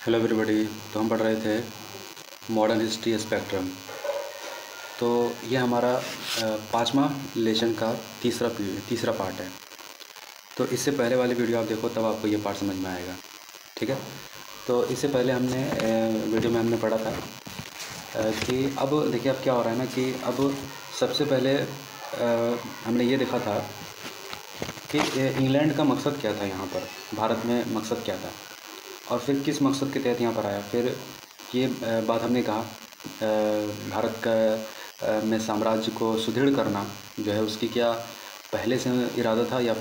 Hello everybody. तो हम पढ़ रहे थे मॉडर्न हिस्ट्री स्पेक्ट्रम। तो ये हमारा पाँचवा लेसन का तीसरा पार्ट है। तो इससे पहले वाली वीडियो आप देखो, तब आपको ये पार्ट समझ में आएगा। ठीक है। तो इससे पहले हमने वीडियो में हमने पढ़ा था कि अब देखिए अब क्या हो रहा है ना कि अब सबसे पहले हमने ये देखा था कि इंग्लैंड का मकसद क्या था, यहाँ पर भारत में मकसद क्या था, और फिर किस मकसद के तहत यहाँ पर आया। फिर ये बात हमने कहा भारत का में साम्राज्य को सुदृढ़ करना जो है उसकी क्या पहले से इरादा था या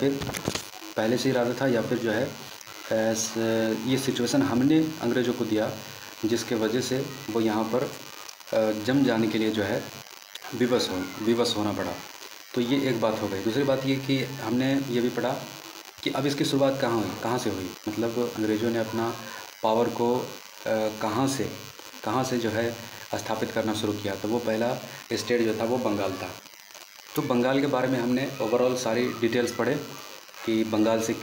फिर जो है ये सिचुएशन हमने अंग्रेज़ों को दिया जिसके वजह से वो यहाँ पर जम जाने के लिए जो है विवश होना पड़ा। तो ये एक बात हो गई। दूसरी बात ये कि हमने ये भी पढ़ा कि अब इसकी शुरुआत कहाँ से हुई, मतलब अंग्रेज़ों ने अपना पावर को कहाँ से जो है स्थापित करना शुरू किया। तो वो पहला स्टेट जो था वो बंगाल था। तो बंगाल के बारे में हमने ओवरऑल सारी डिटेल्स पढ़े कि बंगाल से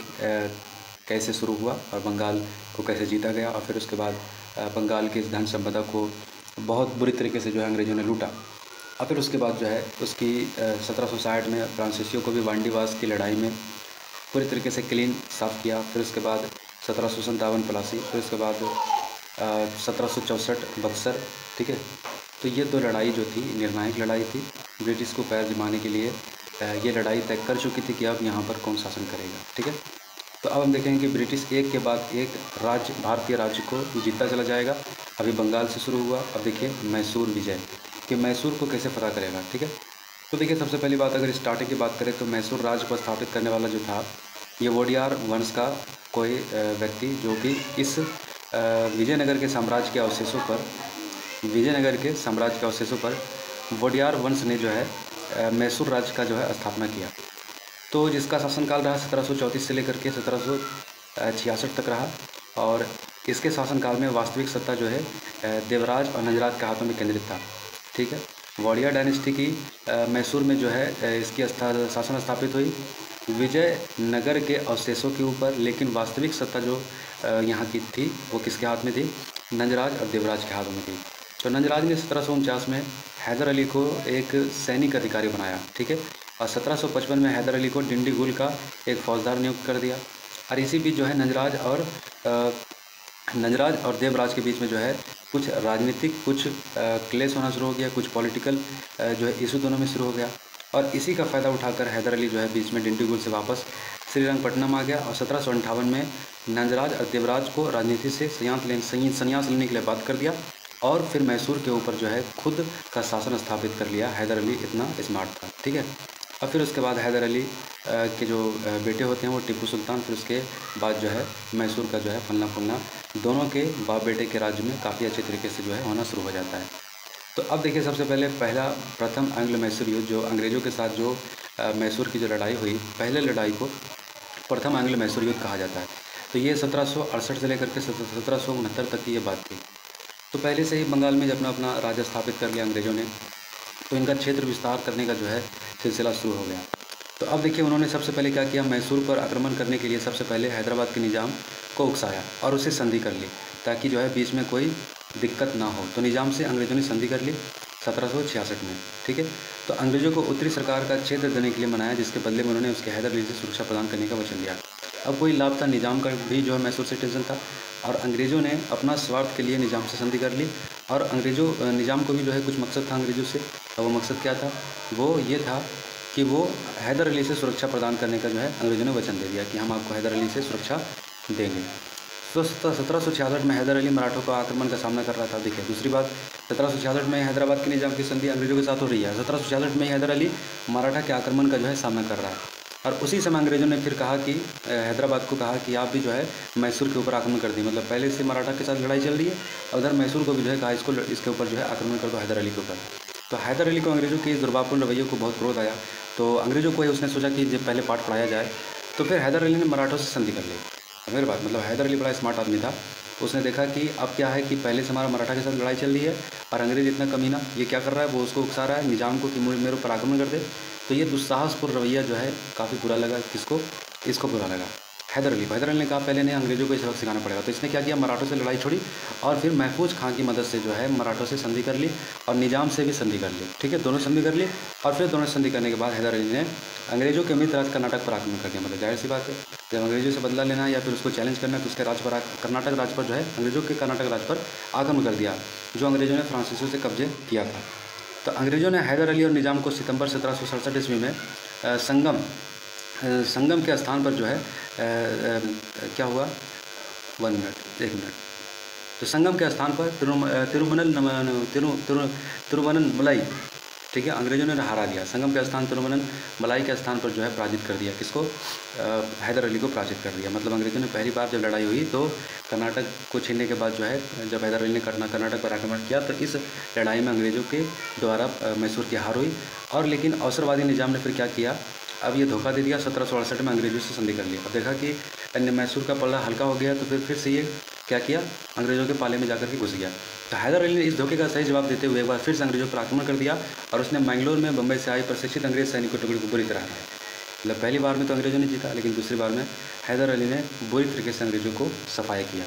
कैसे शुरू हुआ और बंगाल को कैसे जीता गया, और फिर उसके बाद बंगाल की धन संपदा को बहुत बुरी तरीके से जो है अंग्रेज़ों ने लूटा। और फिर उसके बाद जो है उसकी 1760 में फ्रांसीसियों को भी वांडीवास की लड़ाई में पूरी तरीके से क्लीन साफ़ किया। फिर उसके बाद 1757 प्लासी, फिर उसके बाद 1764 बक्सर। ठीक है। तो ये दो लड़ाई जो थी निर्णायक लड़ाई थी। ब्रिटिश को पैर जमाने के लिए ये लड़ाई तय कर चुकी थी कि अब यहाँ पर कौन शासन करेगा। ठीक है। तो अब हम देखेंगे कि ब्रिटिश एक के बाद एक भारतीय राज्य को जीतता चला जाएगा। अभी बंगाल से शुरू हुआ, अब देखिए मैसूर विजय कि मैसूर को कैसे फतह करेगा। ठीक है। तो देखिए सबसे पहली बात अगर स्टार्टिंग की बात करें तो मैसूर राज्य को स्थापित करने वाला जो था ये वोडियार वंश का कोई व्यक्ति, जो कि इस विजयनगर के साम्राज्य के अवशेषों पर वोडियार वंश ने जो है मैसूर राज्य का जो है स्थापना किया। तो जिसका शासनकाल रहा 1734 से लेकर के 1766 तक रहा, और इसके शासनकाल में वास्तविक सत्ता जो है देवराज और नंजराज के हाथों में केंद्रित था। ठीक है। वोडिया डायनेस्टी की मैसूर में जो है इसकी शासन स्थापित हुई विजयनगर के अवशेषों के ऊपर, लेकिन वास्तविक सत्ता जो यहाँ की थी वो किसके हाथ में थी? नंजराज और देवराज के हाथों में थी। तो नंजराज ने 1749 में हैदर अली को एक सैनिक अधिकारी बनाया। ठीक है। और 1755 में हैदर अली को डिंडीगुल का एक फौजदार नियुक्त कर दिया। और इसी बीच जो है नंजराज और देवराज के बीच में जो है कुछ राजनीतिक क्लेश होना शुरू हो गया, कुछ पॉलिटिकल जो है इशू दोनों में शुरू हो गया। और इसी का फ़ायदा उठाकर हैदर अली जो है बीच में डिंडीगुल से वापस श्रीरंगपट्टनम आ गया, और 1758 में नंजराज और देवराज को राजनीति से संन्यास लेने के लिए बात कर दिया, और फिर मैसूर के ऊपर जो है खुद का शासन स्थापित कर लिया। हैदर अली इतना स्मार्ट था। ठीक है। और फिर उसके बाद हैदर अली के जो बेटे होते हैं वो टीपू सुल्तान, फिर उसके बाद जो है मैसूर का जो है फलना फूलना दोनों के बाप बेटे के राज्य में काफ़ी अच्छे तरीके से जो है होना शुरू हो जाता है। तो अब देखिए सबसे पहले प्रथम एंग्लो मैसूर युद्ध, जो अंग्रेज़ों के साथ जो मैसूर की जो लड़ाई हुई, पहले लड़ाई को प्रथम एंग्लो मैसूर युद्ध कहा जाता है। तो ये 1768 से लेकर के 1769 तक की ये बात थी। तो पहले से ही बंगाल में जब अपना राज्य स्थापित कर लिया अंग्रेज़ों ने, तो इनका क्षेत्र विस्तार करने का जो है सिलसिला शुरू हो गया। तो अब देखिए उन्होंने सबसे पहले क्या किया, मैसूर पर आक्रमण करने के लिए सबसे पहले हैदराबाद के निज़ाम को उकसाया और उससे संधि कर ली, ताकि जो है बीच में कोई दिक्कत ना हो। तो निज़ाम से अंग्रेज़ों ने संधि कर ली 1766 में। ठीक है। तो अंग्रेज़ों को उत्तरी सरकार का क्षेत्र देने के लिए मनाया, जिसके बदले में उन्होंने उसके हैदर अली से सुरक्षा प्रदान करने का वचन दिया। अब कोई लाभ था, निज़ाम का भी जो है मैसूर से टेंशन था, और अंग्रेज़ों ने अपना स्वार्थ के लिए निज़ाम से संधि कर ली। और निज़ाम को भी जो है कुछ मकसद था अंग्रेज़ों से, और वो मकसद क्या था? वो ये था कि वो हैदर अली से सुरक्षा प्रदान करने का जो है अंग्रेज़ों ने वचन दे दिया कि हम आपको हैदर अली से सुरक्षा देंगे। तो 1766 में हैदर अली मराठों का आक्रमण का सामना कर रहा था। देखिए दूसरी बात, 1766 में हैदराबाद के निज़ाम की संधि अंग्रेज़ों के साथ हो रही है, 1766 में हैदर अली मराठा के आक्रमण का जो है सामना कर रहा है। और उसी समय अंग्रेज़ों ने फिर कहा कि हैदराबाद को कहा कि आप भी जो है मैसूर के ऊपर आक्रमण कर दिए, मतलब पहले से मराठा के साथ लड़ाई चल रही है, उधर मैसूर को भी जो है कहा इसके ऊपर जो है आक्रमण कर दो हैदर अली के ऊपर। तो हैदर अली को अंग्रेज़ों के इस दुर्भावपूर्ण रवैये को बहुत क्रोध आया। तो अंग्रेज़ों को उसने सोचा कि जब पहले पाठ पढ़ाया जाए, तो फिर हैदर अली ने मराठों से संधि कर ली। मेरी बात मतलब हैदर अली बड़ा स्मार्ट आदमी था। उसने देखा कि अब क्या है कि पहले से हमारा मराठा के साथ लड़ाई चल रही है, और अंग्रेज़ इतना कमीना ये क्या कर रहा है, वो उसको उकसा रहा है निज़ाम को कि मेरे ऊपर आक्रमण कर दे। तो ये दुस्साहसपूर्ण रवैया जो है काफ़ी बुरा लगा किसको? इसको बुरा लगा। हैदर अली ने कहा पहले ने अंग्रेजों को इस वक्त सिखाना पड़ेगा, तो इसने क्या किया, मराठों से लड़ाई छोड़ी और फिर महफूज खां की मदद से जो है मराठों से संधि कर ली और निजाम से भी संधि कर ली। ठीक है, दोनों संधि कर ली और फिर दोनों संधि करने के बाद हैदर अली ने अंग्रेजों के मित्र राज कर्नाटक पर आक्रमण कर दिया। मतलब जाहिर सी बात है, जब अंग्रेजों से बदला लेना है या फिर उसको चैलेंज करना है तो उसके राज पर कर्नाटक राज पर जो है अंग्रेजों के कर्नाटक राज पर आक्रमण कर दिया, जो अंग्रेजों ने फ्रांसीसियों से कब्जे किया था। तो अंग्रेजों ने हैदर अली और निजाम को सितंबर 1767 ईस्वी में संगम के स्थान पर जो है क्या हुआ, 1 मिनट 1 मिनट, तो संगम के स्थान पर तिरुवनमलाई, ठीक है, अंग्रेजों ने हरा दिया। संगम के स्थान तिरुवनमलाई के स्थान पर जो है पराजित कर दिया। किसको, हैदर अली को पराजित कर दिया। मतलब अंग्रेजों ने पहली बार जब लड़ाई हुई तो कर्नाटक को छीनने के बाद जो है जब हैदर अली ने कर्नाटक पर आक्रमण किया तो इस लड़ाई में अंग्रेजों के द्वारा मैसूर की हार हुई। और लेकिन अवसरवादी निजाम ने फिर क्या किया, अब ये धोखा दे दिया, 1768 में अंग्रेजों से संधि कर लिया। अब देखा कि मैसूर का पल्ला हल्का हो गया तो फिर से ये क्या किया, अंग्रेजों के पाले में जाकर के घुस गया। तो हैदर अली ने इस धोखे का सही जवाब देते हुए एक बार फिर से अंग्रेजों पर आक्रमण कर दिया और उसने मैंगलोर में बम्बई से आए प्रशिक्षित अंग्रेज सैनिकों टुकड़ी को बुरी तरह हराया। मतलब पहली बार में तो अंग्रेजों ने जीता, लेकिन दूसरी बार में हैदर अली ने बुरी तरीके से अंग्रेजों को सफाया किया।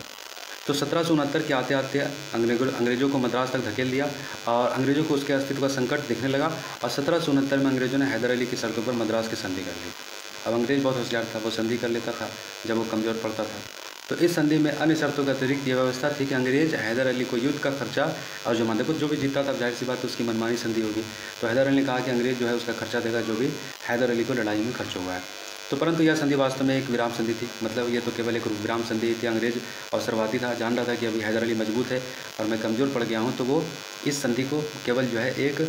तो 1769 के आते आते अंग्रेजों को मद्रास तक धकेल दिया और अंग्रेजों को उसके अस्तित्व का संकट दिखने लगा और 1769 में अंग्रेजों ने हैदर अली की शर्तों पर मद्रास की संधि कर ली। अब अंग्रेज बहुत होशियार था, वो संधि कर लेता था जब वो कमज़ोर पड़ता था। तो इस संधि में अन्य शर्तों के अतिरिक्त ये व्यवस्था थी कि अंग्रेज हैदर अली को युद्ध का खर्चा और जो देखो जो भी जीतता था जाहिर सी बात उसकी मनमानी संधि होगी। तो हैदर अली ने कहा कि अंग्रेज जो है उसका खर्चा देगा जो भी हैदर अली को लड़ाई में खर्च हुआ है। तो परंतु यह संधि वास्तव में एक विराम संधि थी। मतलब ये तो केवल एक विराम संधि थी। अंग्रेज अवसरवादी था, जान रहा था कि अभी हैदर अली मजबूत है और मैं कमज़ोर पड़ गया हूँ, तो वो इस संधि को केवल जो है एक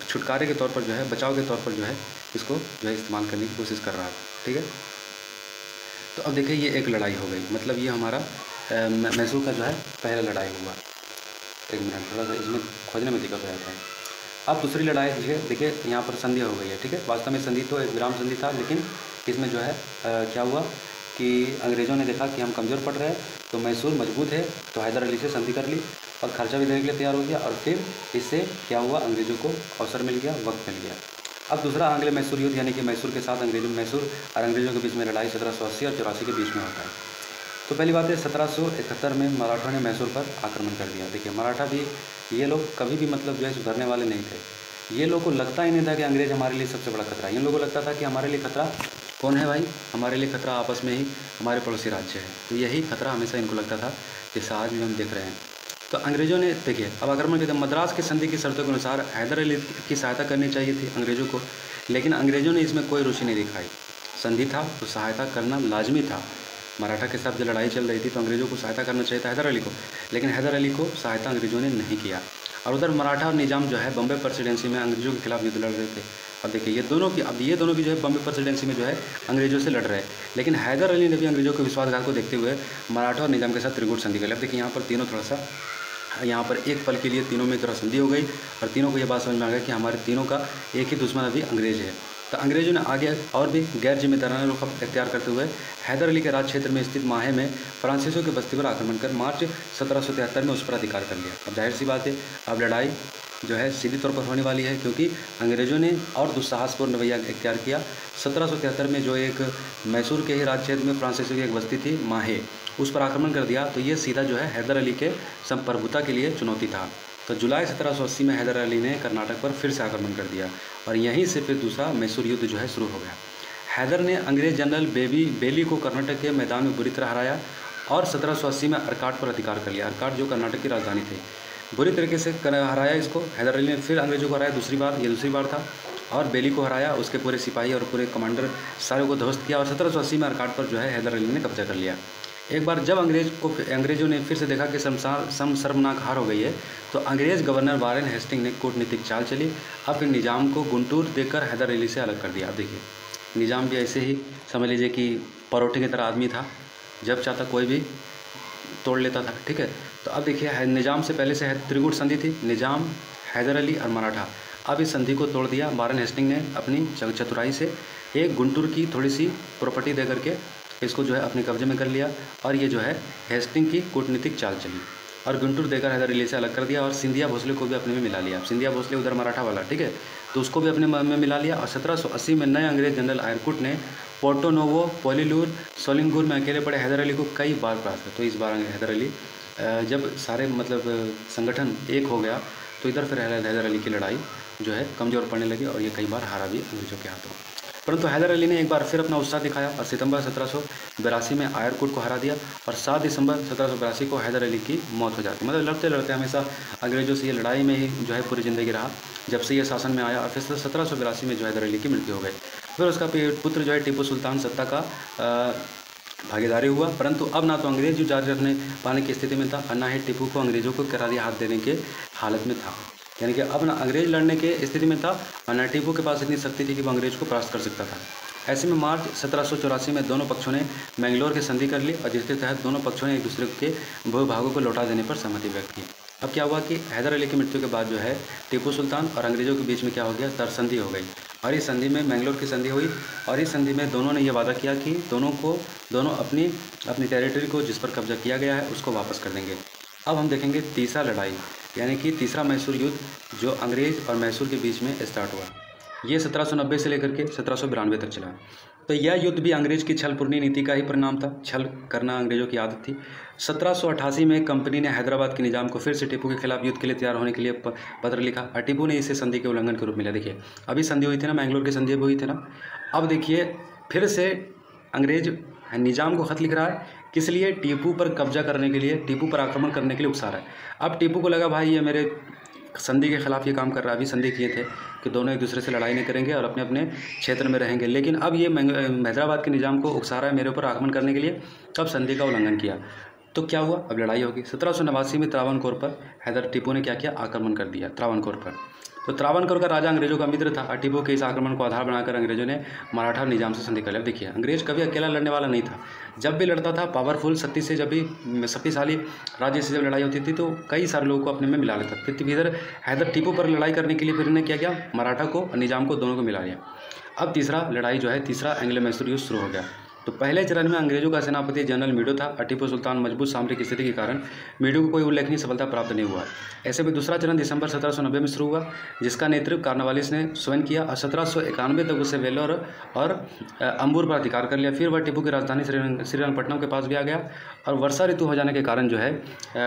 छुटकारे के तौर पर जो है, बचाव के तौर पर जो है इसको जो है इस्तेमाल करने की कोशिश कर रहा था। ठीक है, तो अब देखिए ये एक लड़ाई हो गई। मतलब ये हमारा मैसूर का जो है पहला लड़ाई हुआ। 1 मिनट, थोड़ा सा इसमें खोजने में दिक्कत हो जाता है। अब दूसरी लड़ाई देखिए यहाँ पर संधि हो गई है। ठीक है, वास्तव में संधि तो एक विराम संधि था, लेकिन इसमें जो है क्या हुआ कि अंग्रेज़ों ने देखा कि हम कमज़ोर पड़ रहे हैं, तो मैसूर मजबूत है, तो हैदर अली से संधि कर ली और खर्चा भी देने के लिए तैयार हो गया। और फिर इससे क्या हुआ, अंग्रेज़ों को अवसर मिल गया, वक्त मिल गया। अब दूसरा आंग्ल मैसूर युद्ध यानी कि मैसूर के साथ मैसूर और अंग्रेज़ों के बीच में लड़ाई 1780 और 84 के बीच में होता है। तो पहली बात है 1771 में मराठों ने मैसूर पर आक्रमण कर दिया। देखिए मराठा भी, ये लोग कभी भी मतलब जो है सुधरने वाले नहीं थे। ये लोगों को लगता ही नहीं था कि अंग्रेज़ हमारे लिए सबसे बड़ा खतरा है। इन लोगों को लगता था कि हमारे लिए खतरा कौन है भाई, हमारे लिए खतरा आपस में ही हमारे पड़ोसी राज्य है। तो यही खतरा हमेशा इनको लगता था, जैसा आज भी हम देख रहे हैं। तो अंग्रेज़ों ने देखिए अब आक्रमण के मद्रास की संधि की शर्तों के अनुसार हैदर अली की सहायता करनी चाहिए थी अंग्रेज़ों को, लेकिन अंग्रेज़ों ने इसमें कोई रुचि नहीं दिखाई। संधि था तो सहायता करना लाजमी था। मराठा के साथ जो लड़ाई चल रही थी तो अंग्रेज़ों को सहायता करना चाहिए था हैदर अली को, लेकिन हैदर अली को सहायता अंग्रेज़ों ने नहीं किया। और उधर मराठा और निजाम जो है बम्बई प्रेसिडेंसी में अंग्रेज़ों के खिलाफ युद्ध लड़ रहे थे। अब देखिए ये दोनों भी जो है बम्बई प्रेसिडेंसी में जो है अंग्रेज़ों से लड़ रहे हैं, लेकिन हैदर अली ने भी अंग्रेज़ों के विश्वासघात को देखते हुए मराठा और निजाम के साथ त्रिगुट संधि कर लिया। अब देखिए यहाँ पर तीनों थोड़ा सा, यहाँ पर एक पल के लिए तीनों में थोड़ा संधि हो गई और तीनों को ये बात समझ में आ गया कि हमारे तीनों का एक ही दुश्मन अभी अंग्रेज़ है। तो अंग्रेज़ों ने आगे और भी गैर जिम्मेदाराना रुख अख्तियार करते हुए हैदर अली के राज क्षेत्र में स्थित माहे में फ्रांसीसियों की बस्ती पर आक्रमण कर मार्च 1773 में उस पर अधिकार कर लिया। अब जाहिर सी बात है अब लड़ाई जो है सीधी तौर पर होने वाली है, क्योंकि अंग्रेज़ों ने और दुस्साहसपूर्ण रवैया इख्तियार किया। 1773 में जो एक मैसूर के ही राज क्षेत्र में फ्रांसीसियों की एक बस्ती थी माहे, उस पर आक्रमण कर दिया। तो ये सीधा जो है हैदर अली के संप्रभुता के लिए चुनौती था। तो जुलाई 1780 में हैदर अली ने कर्नाटक पर फिर से आक्रमण कर दिया और यहीं से फिर दूसरा मैसूर युद्ध जो है शुरू हो गया। हैदर ने अंग्रेज जनरल बेली को कर्नाटक के मैदान में बुरी तरह हराया और 1780 में अर्काट पर अधिकार कर लिया। अर्काट जो कर्नाटक की राजधानी थी, बुरी तरीके से हराया इसको। हैदर अली ने फिर अंग्रेज़ों को हराया दूसरी बार, ये दूसरी बार था, और बेली को हराया, उसके पूरे सिपाही और पूरे कमांडर सारे को ध्वस्त किया और 1780 में अर्काट पर जो है हैदर अली ने कब्जा कर लिया। एक बार जब अंग्रेज़ों ने फिर से देखा कि शर्मनाक हार हो गई है, तो अंग्रेज़ गवर्नर वारेन हेस्टिंग ने कूटनीतिक चाल चली। अब फिर निजाम को गुंटूर देकर हैदर अली से अलग कर दिया। अब देखिए निजाम भी ऐसे ही समझ लीजिए कि परोठे की तरह आदमी था, जब चाहता कोई भी तोड़ लेता था। ठीक है, तो अब देखिए निजाम से पहले से त्रिगुट संधि थी, निजाम, हैदर अली और मराठा। अब इस संधि को तोड़ दिया वारेन हेस्टिंग ने अपनी चतुराई से। एक गुंटूर की थोड़ी सी प्रॉपर्टी दे करके इसको जो है अपने कब्जे में कर लिया और ये जो है हेस्टिंग की कूटनीतिक चाल चली। और गुंटूर देकर हैदर अली से अलग कर दिया और सिंधिया भोसले को भी अपने में मिला लिया। सिंधिया भोसले उधर मराठा वाला, ठीक है, तो उसको भी अपने में मिला लिया। और 1780 में नए अंग्रेज जनरल आयरकुट ने पोर्टो नोवो, पोलीलूर, सोलिंगुर में अकेले पड़े हैदर अली को कई बार परास्त किया। तो इस बार हैदर अली जब सारे मतलब संगठन एक हो गया तो इधर फिर हैदर अली की लड़ाई जो है कमज़ोर पड़ने लगी और ये कई बार हारा भी अंग्रेजों के हाथों। परंतु हैदर अली ने एक बार फिर अपना उत्साह दिखाया और सितंबर 1782 में आयरकुट को हरा दिया और 7 दिसंबर 1782 को हैदर अली की मौत हो जाती। मतलब लड़ते लड़ते हमेशा अंग्रेजों से ये लड़ाई में ही जो है पूरी ज़िंदगी रहा, जब से ये शासन में आया। और फिर 1782 में जो हैदर अली की मृत्यु हो गई। फिर उसका पुत्र जो है टीपू सुल्तान सत्ता का भागीदारी हुआ, परंतु अब ना तो अंग्रेज जो जारी रखने पाने की स्थिति में था और ना ही टीपू को अंग्रेजों को करारी हाथ देने के हालत में था। यानी कि अब ना अंग्रेज लड़ने के स्थिति में था और ना टीपू के पास इतनी शक्ति थी कि वो अंग्रेज को परास्त कर सकता था। ऐसे में मार्च 1784 में दोनों पक्षों ने मैंगलोर की संधि कर ली और जिसके तहत दोनों पक्षों ने एक दूसरे के भूभागों को लौटा देने पर सहमति व्यक्त की। अब क्या हुआ कि हैदर अली की मृत्यु के बाद जो है टीपू सुल्तान और अंग्रेजों के बीच में क्या हो गया, तरसंधि हो गई और इस संधि में मैंगलोर की संधि हुई और इस संधि में दोनों ने यह वादा किया कि दोनों अपनी टेरिटरी को जिस पर कब्जा किया गया है उसको वापस कर देंगे। अब हम देखेंगे तीसरा लड़ाई यानी कि तीसरा मैसूर युद्ध जो अंग्रेज और मैसूर के बीच में स्टार्ट हुआ। ये 1790 से लेकर के 1792 तक चला। तो यह युद्ध भी अंग्रेज की छलपूर्णी नीति का ही परिणाम था। छल करना अंग्रेजों की आदत थी। 1788 में कंपनी ने हैदराबाद के निजाम को फिर से टीपू के खिलाफ युद्ध के लिए तैयार होने के लिए पत्र लिखा और टीपू ने इसे संधि के उल्लंघन के रूप में लिया। देखिए अभी संधि हुई थी ना, मैंगलोर की संधि भी हुई थी ना। अब देखिए फिर से अंग्रेज निजाम को खत लिख रहा है, किस लिए, टीपू पर कब्जा करने के लिए, टीपू पर आक्रमण करने के लिए उकसा रहा है। अब टीपू को लगा भाई ये मेरे संधि के खिलाफ ये काम कर रहा है। अभी संधि किए थे कि दोनों एक दूसरे से लड़ाई नहीं करेंगे और अपने अपने क्षेत्र में रहेंगे, लेकिन अब ये हैदराबाद के निजाम को उकसा रहा है मेरे ऊपर आक्रमण करने के लिए। तब संधि का उल्लंघन किया तो क्या हुआ, अब लड़ाई होगी। 1789 में त्रावणकोर पर टीपू ने क्या किया, आक्रमण कर दिया त्रावणकोर पर। तो त्रावणकोर का राजा अंग्रेजों का मित्र था और टीपू के इस आक्रमण को आधार बनाकर अंग्रेजों ने मराठा निजाम से संधि कर लिया। देखिए अंग्रेज कभी अकेला लड़ने वाला नहीं था। जब भी लड़ता था पावरफुल शक्तिशाली राज्य से जब लड़ाई होती थी तो कई सारे लोगों को अपने में मिला लेता। फिर इधर हैदर टीपू पर लड़ाई करने के लिए फिर इन्हें क्या किया, मराठा को और निजाम को दोनों को मिला लिया। अब तीसरा लड़ाई जो है, तीसरा एंग्लो मैसूर युद्ध शुरू हो गया। तो पहले चरण में अंग्रेजों का सेनापति जनरल मीडो था और टीपू सुल्तान मजबूत सामरिक स्थिति के कारण मीडो को कोई उल्लेखनीय सफलता प्राप्त नहीं हुआ। ऐसे में दूसरा चरण दिसंबर 1790 में शुरू हुआ, जिसका नेतृत्व कार्नवालिस ने स्वयं किया और 1791 तक उसे वेल्लोर और अंबूर पर अधिकार कर लिया। फिर वह टीपू की राजधानी श्रीरंगपट्टनम के पास भी आ गया और वर्षा ऋतु हो जाने के कारण जो है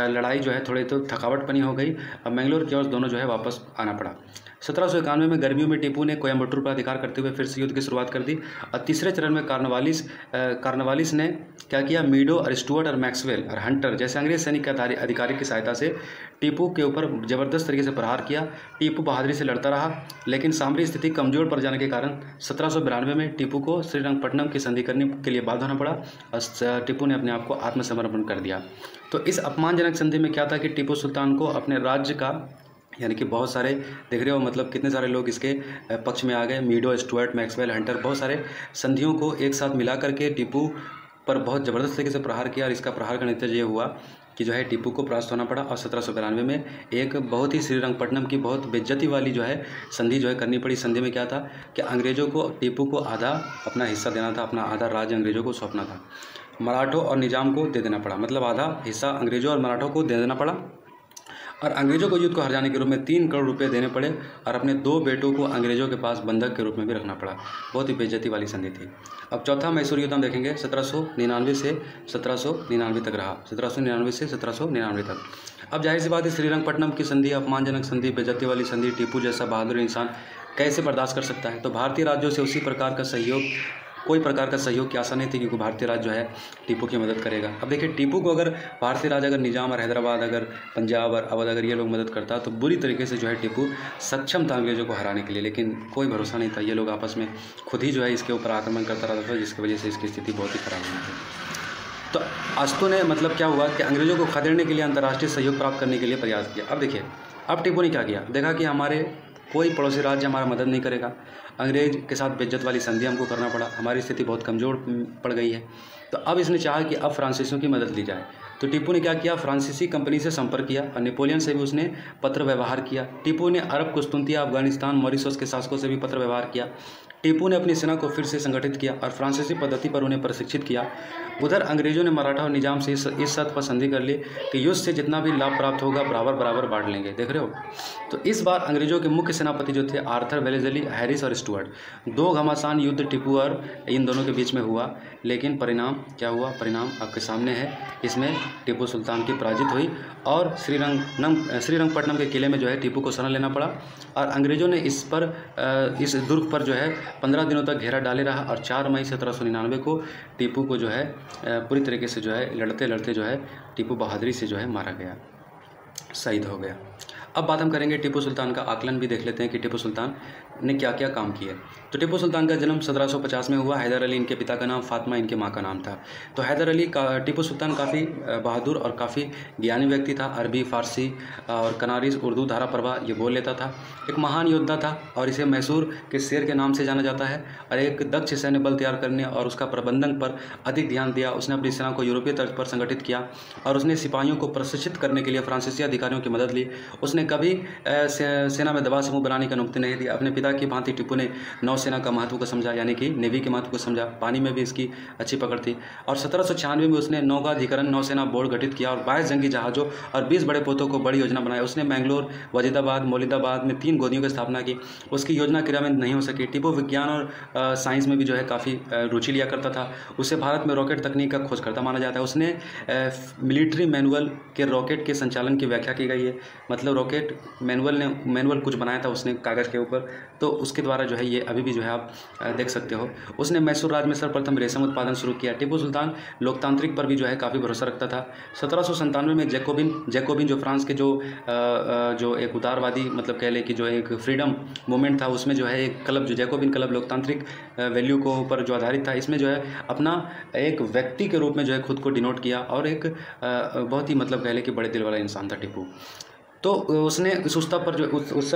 लड़ाई जो है थोड़ी तो थकावट बनी हो गई और मैंगलोर की ओर दोनों जो है वापस आना पड़ा। 1791 में गर्मियों में टीपू ने कोयम्बटूर पर अधिकार करते हुए फिर से युद्ध की शुरुआत कर दी और तीसरे चरण में कार्नवालिस ने क्या किया, मीडो और स्टुअर्ट और मैक्सवेल और हंटर जैसे अंग्रेज सैनिक अधिकारी की सहायता से टीपू के ऊपर जबरदस्त तरीके से प्रहार किया। टीपू बहादुरी से लड़ता रहा, लेकिन सामरिक स्थिति कमजोर पड़ जाने के कारण 1792 में टीपू को श्रीरंगपट्टनम की संधि करने के लिए बाध्य होना पड़ा और टीपू ने अपने आप को आत्मसमर्पण कर दिया। तो इस अपमानजनक संधि में क्या था कि टीपू सुल्तान को अपने राज्य का, यानी कि बहुत सारे देख रहे हो मतलब कितने सारे लोग इसके पक्ष में आ गए, मीडो, स्टुअर्ट, मैक्सवेल, हंटर, बहुत सारे संधियों को एक साथ मिला करके टीपू पर बहुत ज़बरदस्त तरीके से प्रहार किया और इसका प्रहार का नतीजा ये हुआ कि जो है टीपू को परास्त होना पड़ा और 1792 में एक बहुत ही श्रीरंगपट्टनम की बहुत बेइज्जती वाली जो है संधि जो है करनी पड़ी। संधि में क्या था कि अंग्रेज़ों को टीपू को आधा अपना हिस्सा देना था, अपना आधा राज्य अंग्रेज़ों को सौंपना था, मराठों और निजाम को दे देना पड़ा, मतलब आधा हिस्सा अंग्रेज़ों और मराठों को दे देना पड़ा और अंग्रेज़ों को युद्ध को हर जाने के रूप में 3 करोड़ रुपए देने पड़े और अपने 2 बेटों को अंग्रेज़ों के पास बंधक के रूप में भी रखना पड़ा। बहुत ही बेइज्जती वाली संधि थी। अब चौथा मैसूर युद्ध हम देखेंगे 1799 से 1799 तक रहा, 1799 से 1799 तक। अब जाहिर सी बात है श्रीरंगपट्टनम की संधि, अपमानजनक संधि, बेइज्जती वाली संधि टीपू जैसा बहादुर इंसान कैसे बर्दाश्त कर सकता है। तो भारतीय राज्यों से उसी प्रकार का सहयोग, कोई प्रकार का सहयोग की आशा नहीं थी क्योंकि भारतीय राज्य जो है टीपू की मदद करेगा। अब देखिए टीपू को अगर भारतीय राज्य, अगर निजाम और हैदराबाद, अगर पंजाब और अवध, अगर ये लोग मदद करता तो बुरी तरीके से जो है टीपू सक्षम था अंग्रेजों को हराने के लिए, लेकिन कोई भरोसा नहीं था। ये लोग आपस में खुद ही जो है इसके ऊपर आक्रमण करता रहता था, जिसकी वजह से इसकी स्थिति बहुत ही खराब हुई थी। तो अस्तु ने मतलब क्या हुआ कि अंग्रेजों को खदेड़ने के लिए अंतर्राष्ट्रीय सहयोग प्राप्त करने के लिए प्रयास किया। अब देखिए अब टीपू ने क्या किया, देखा कि हमारे कोई पड़ोसी राज्य हमारा मदद नहीं करेगा, अंग्रेज के साथ बेइज्जत वाली संधि हमको करना पड़ा, हमारी स्थिति बहुत कमज़ोर पड़ गई है। तो अब इसने चाहा कि अब फ्रांसीसियों की मदद ली जाए। तो टीपू ने क्या किया, फ्रांसीसी कंपनी से संपर्क किया और नेपोलियन से भी उसने पत्र व्यवहार किया। टीपू ने अरब, कुस्तुनतिया, अफगानिस्तान, मॉरिशस के शासकों से भी पत्र व्यवहार किया। टीपू ने अपनी सेना को फिर से संगठित किया और फ्रांसीसी पद्धति पर उन्हें प्रशिक्षित किया उधर अंग्रेजों ने मराठा और निजाम से इस शर्त पर संधि कर ली कि युद्ध से जितना भी लाभ प्राप्त होगा बराबर बराबर बांट लेंगे। देख रहे हो। तो इस बार अंग्रेजों के मुख्य सेनापति जो थे आर्थर वेलेस्ली, हैरिस और स्टुअर्ट, दो घमासान युद्ध टिपू और इन दोनों के बीच में हुआ। लेकिन परिणाम क्या हुआ? परिणाम आपके सामने है। इसमें टीपू सुल्तान की पराजित हुई और श्रीरंगपट्टनम के किले में जो है टीपू को शरण लेना पड़ा और अंग्रेजों ने इस दुर्ग पर जो है 15 दिनों तक घेरा डाले रहा और 4 मई 1799 को टीपू को जो है पूरी तरीके से जो है लड़ते लड़ते जो है टीपू बहादुरी से जो है मारा गया, शहीद हो गया। अब बात हम करेंगे टीपू सुल्तान का आकलन भी देख लेते हैं कि टीपू सुल्तान ने क्या क्या काम किए। तो टीपू सुल्तान का जन्म 1750 में हुआ। हैदर अली इनके पिता का नाम, फातिमा इनके माँ का नाम था। तो हैदर अली का टीपू सुल्तान काफ़ी बहादुर और काफ़ी ज्ञानी व्यक्ति था। अरबी, फारसी और कनारीज, उर्दू, धारा प्रभा ये बोल लेता था। एक महान योद्धा था और इसे मैसूर के शेर के नाम से जाना जाता है और एक दक्ष सैन्य बल तैयार करने और उसका प्रबंधन पर अधिक ध्यान दिया। उसने अपनी सेना को यूरोपीय तर्ज पर संगठित किया और उसने सिपाहियों को प्रशिक्षित करने के लिए फ्रांसीसी अधिकारियों की मदद ली। उसने कभी सेना में दबाव समूह बनाने का अनुमति नहीं दी। अपने पिता की भांति टीपू ने नौसेना का महत्व को समझा, यानी कि नेवी के महत्व को समझा। पानी में भी इसकी अच्छी पकड़ थी और 1796 में उसने नौकाधिकरण नौसेना बोर्ड गठित किया और 22 जंगी जहाज़ों और 20 बड़े पोतों को बड़ी योजना बनाई। उसने मैंगलोर, वजीदाबाद, मौलिदाबाद में 3 गोदियों की स्थापना की। उसकी योजना क्रियान्वित नहीं हो सकी। टीपू विज्ञान और साइंस में भी जो है काफ़ी रुचि लिया करता था। उसे भारत में रॉकेट तकनीक का खोजकर्ता माना जाता है। उसने मिलिट्री मैनुअल के रॉकेट के संचालन की व्याख्या की गई है। मतलब रॉकेट मैनुअल कुछ बनाया था उसने कागज़ के ऊपर, तो उसके द्वारा जो है ये अभी भी जो है आप देख सकते हो। उसने मैसूर राज्य में सर्वप्रथम रेशम उत्पादन शुरू किया। टीपू सुल्तान लोकतांत्रिक पर भी जो है काफ़ी भरोसा रखता था। 1797 में जैकोबिन जो फ्रांस के जो एक उदारवादी मतलब कह ले कि जो एक फ्रीडम मूवमेंट था, उसमें जो है एक क्लब जो जैकोबिन क्लब लोकतांत्रिक वैल्यू को ऊपर जो आधारित था, इसमें जो है अपना एक व्यक्ति के रूप में जो है खुद को डिनोट किया और एक बहुत ही मतलब कह ले कि बड़े दिल वाला इंसान था टीपू। तो उसने इस उत्सव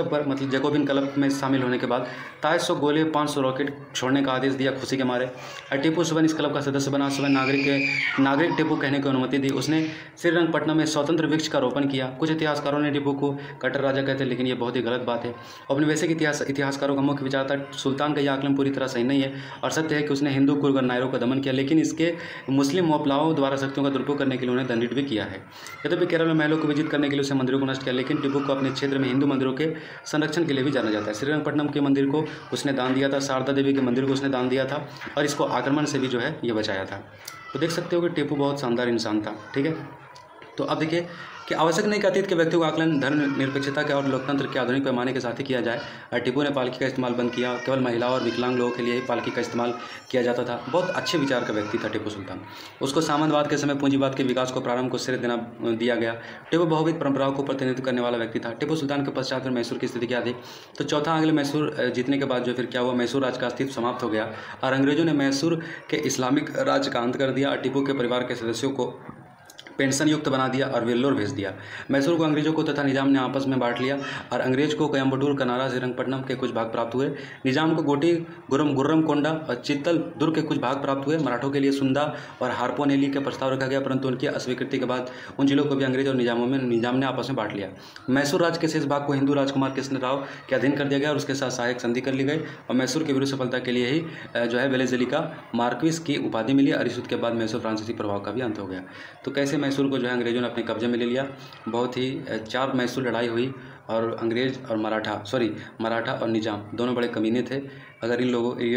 पर मतलब जैकोबिन क्लब में शामिल होने के बाद 2300 गोले 500 रॉकेट छोड़ने का आदेश दिया खुशी के मारे। और टीपू सुबह इस क्लब का सदस्य बना। सुबह नागरिक टीपू कहने की अनुमति दी। उसने श्रीरंगपट्टनम में स्वतंत्र वृक्ष का रोपण किया। कुछ इतिहासकारों ने टीपू को कट्टर राजा कहते हैं, लेकिन ये बहुत ही गलत बात है। औपनिवेशिक इतिहासकारों का मुख्य विचार था सुल्तान का यह आकलन पूरी तरह सही नहीं है और सत्य है कि उसने हिंदू कुर्ग और नायरों का दमन किया, लेकिन इसके मुस्लिम मौपलाओं द्वारा शक्तियों का दुरुपयोग करने के लिए उन्हें दंडित भी किया है। यद्यपि केरल में महलों को विजित करने के लिए उसे मंदिरों को नष्ट किया, लेकिन टीपू को अपने क्षेत्र में हिंदू मंदिरों के संरक्षण के लिए भी जाना जाता है। श्रीरंगपट्टनम के मंदिर को उसने दान दिया था, शारदा देवी के मंदिर को उसने दान दिया था और इसको आक्रमण से भी जो है ये बचाया था। तो देख सकते हो कि टीपू बहुत शानदार इंसान था। ठीक है, तो अब देखिए कि आवश्यक नहीं कि अतीत के व्यक्तियों का आकलन धर्मनिरपेक्षता के और लोकतंत्र के आधुनिक पैमाने के साथ ही किया जाए। और टीपू ने पालकी का इस्तेमाल बंद किया। केवल महिलाओं और विकलांग लोगों के लिए ही पालकी का इस्तेमाल किया जाता था। बहुत अच्छे विचार का व्यक्ति था टीपू सुल्तान। उसको सामंतवाद के समय पूंजीवाद के विकास को प्रारंभ को श्रेय दिया गया। टीपू बहुविध परंपराओं को प्रतिनिधित्व करने वाला व्यक्ति था। टीपू सुल्तान के पश्चात फिर मैसूर की स्थिति क्या थी? तो चौथा आंग्ल मैसूर जीतने के बाद जो फिर क्या हुआ, मैसूर राज्य का अस्तित्व समाप्त हो गया और अंग्रेजों ने मैसूर के इस्लामिक राज्य का अंत कर दिया और टीपू के परिवार के सदस्यों को पेंशन युक्त बना दिया और वेल्लोर भेज दिया। मैसूर को अंग्रेजों को तथा निजाम ने आपस में बांट लिया और अंग्रेज को कोयम्बटूर, कनारा, श्रीरंगपट्टनम के कुछ भाग प्राप्त हुए। निजाम को गोटी, गुर्रमकोंडा और चित्तल दुर्ग के कुछ भाग प्राप्त हुए। मराठों के लिए सुंदा और हारपोनेली का प्रस्ताव रखा गया, परंतु उनकी अस्वीकृति के बाद उन जिलों को भी अंग्रेज और निजाम ने आपस में बांट लिया। मैसूर राज्य के शेष भाग को हिंदू राजकुमार कृष्णराव के अधीन कर दिया गया और उसके साथ सहायक संधि कर ली गई और मैसूर की विरुद्ध सफलता के लिए ही जो है वेलेस्ली का मार्क्विस की उपाधि मिली और इस युद्ध के बाद मैसूर फ्रांसीसी प्रभाव का भी अंत हो गया। तो कैसे मैसूर को जो है अंग्रेजों ने अपने कब्जे में ले लिया। बहुत ही 4 मैसूर लड़ाई हुई और अंग्रेज और मराठा और निजाम दोनों बड़े कमीने थे। अगर ये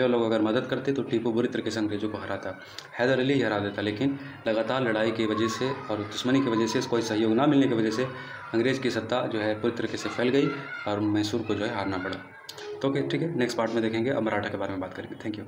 लोग अगर मदद करते तो टीपू बुरी तरीके से अंग्रेजों को हराता। हैदर अली हरा देता, लेकिन लगातार लड़ाई की वजह से और दुश्मनी की वजह से, कोई सहयोग ना मिलने की वजह से अंग्रेज की सत्ता जो है पूरी तरीके से फैल गई और मैसूर को जो है हारना पड़ा। तो ठीक है, नेक्स्ट पार्ट में देखेंगे। अब मराठा के बारे में बात करेंगे। Thank you.